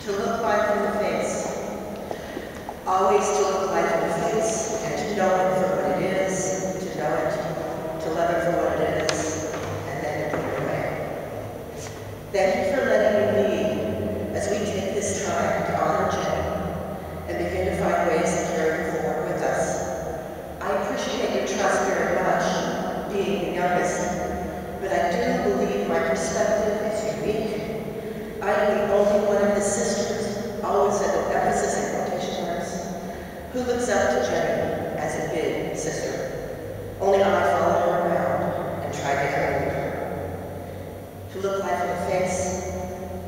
To look life in the face. Always to look life in the face and to know it for what it is, to know it, to love it for what it is, and then to put it away. Thank you for letting me lead as we take this time to honor Jenny and begin to find ways to carry her forward with us. I appreciate your trust very much, being the youngest, but I do believe my perspective is unique. I am the only one of the sisters, always at the emphasis in quotation marks, who looks up to Jenny as a big sister. Only I follow her around and try to emulate her. To look life in the face,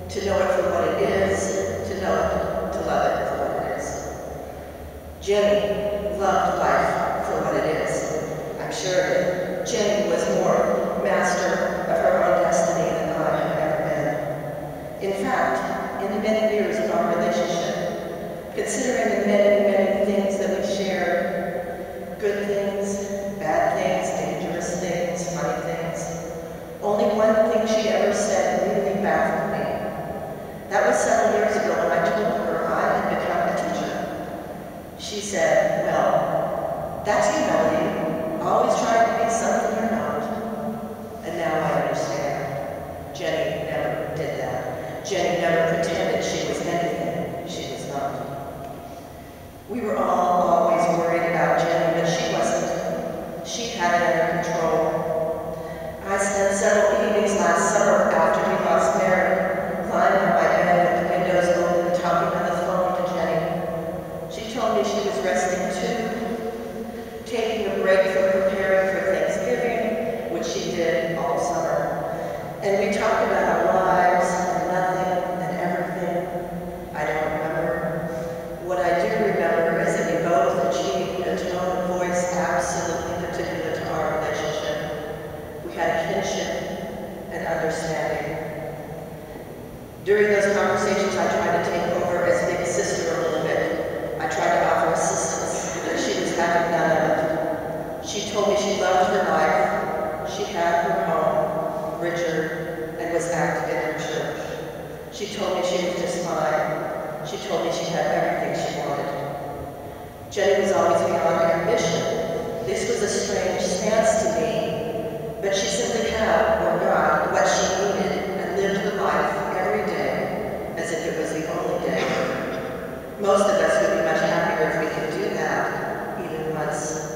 to know it for what it is, to know it, to love it for what it is. Jenny loved life for what it is. I'm sure that Jenny was more master of her own destiny than I have ever been. In fact, in the many years of our relationship, considering the many, many things that we shared, good things, bad things, dangerous things, funny things, only one thing she ever said really baffled me. That was several years ago when I told her I had become a teacher. She said, well, that's humility, always trying to be something you're not. And now I understand. Jenny never did that. Jenny never pretended she was anything she was not. We were all always worried about Jenny, but she wasn't. She had it under control. I spent several evenings last summer after we lost Mary, lying on my bed with the windows open, talking on the phone to Jenny. She told me she was resting too, taking a break from preparing for Thanksgiving, which she did all summer. And we talked about our lives and nothing and everything. I don't remember. What I do remember is that we both achieved a tone of voice absolutely particular to our relationship. We had a kinship and understanding. During those conversations, I tried to take over as big sister a little bit. I tried to offer assistance, but she was having none of it. She told me she loved her life. She had her home, Richard, and was active in her church. She told me she was just fine. She told me she had everything she wanted. Jenny was always beyond ambition. This was a strange stance to me, but she simply had or got what she needed and lived her life every day as if it was the only day. Most of us would be much happier if we could do that, even once.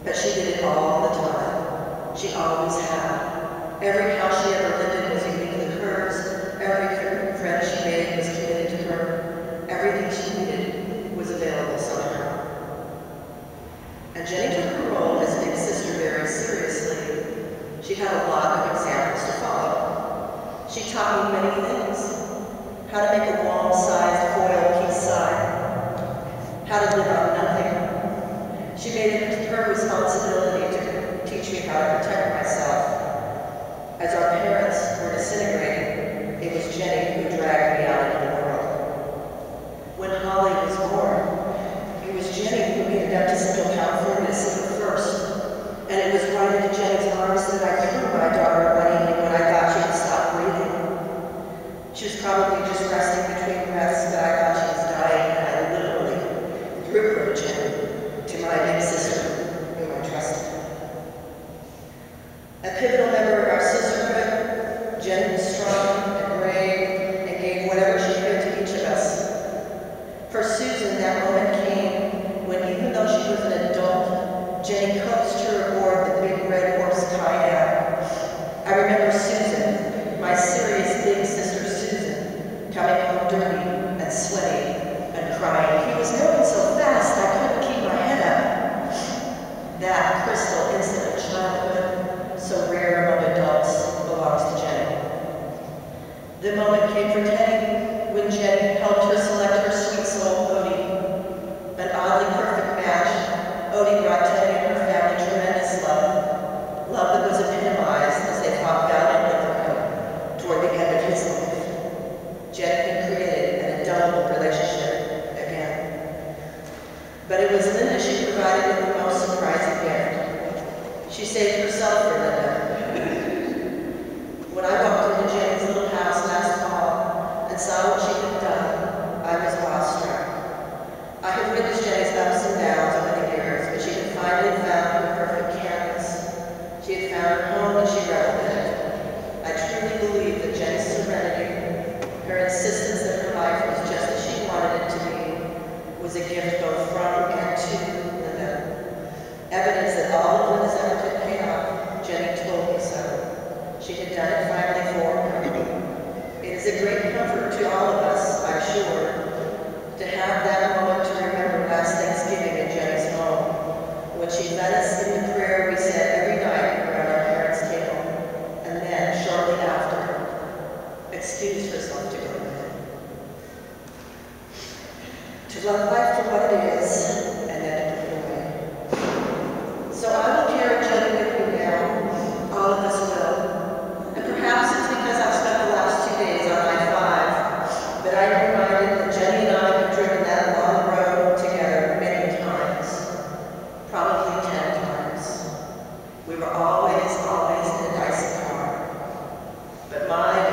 But she did it all the time. She always had. Every house she ever lived in was uniquely hers. Every friend she made was committed to her. Everything she needed was available somehow. And Jenny took her role as big sister very seriously. She had a lot of examples to follow. She taught me many things. How to make a wall-sized foil peace sign. How to live on nothing. She made it her responsibility to teach me how to protect myself. As our parents were disintegrating, it was Jenny who dragged me out into the world. When Holly was born, it was Jenny who made it up to Central California to see her first. And it was right into Jenny's arms that I threw my daughter one evening when I thought she had stopped breathing. She was probably just resting between breaths, but I thought she was dying, and I literally threw her to Jenny, to my big sister, whom I trusted. A pivotal member of our sisterhood, Jenny was strong and brave and gave whatever she could to each of us. For Susan, that moment came when, even though she was an adult, Jenny coaxed her aboard the big red horse kayak. I remember Susan, my serious big sister Susan, coming home dirty and sweaty and crying. He was going so fast I couldn't keep my head up. That crystal instant of childhood, so rare among adults, belongs to Jenny. The moment came for Teddy when Jenny helped her select her sweet soul, Odie. An oddly perfect match, Odie brought Teddy and her family tremendous love. Love that was epitomized as they fought valiantly for him toward the end of his life. Jenny had created an indelible relationship again. But it was Linda she provided with the most surprising gift. She saved herself for Linda. When I walked into Jenny's little house last fall and saw what she had done a great comfort to all of us, I'm sure, to have that moment to remember last Thanksgiving in Jenny's home, when she led us in the prayer we said every night around our parents' table, and then, shortly after, excused herself to go to bed. To love life for what it is, and then to put it away. So I will carry Jenny with me now. All of us will. And perhaps it's because I've spent the last 2 days on I-5, but I'm reminded that Jenny and I have driven that long road together many times, probably 10 times. We were always in a dicey car. But my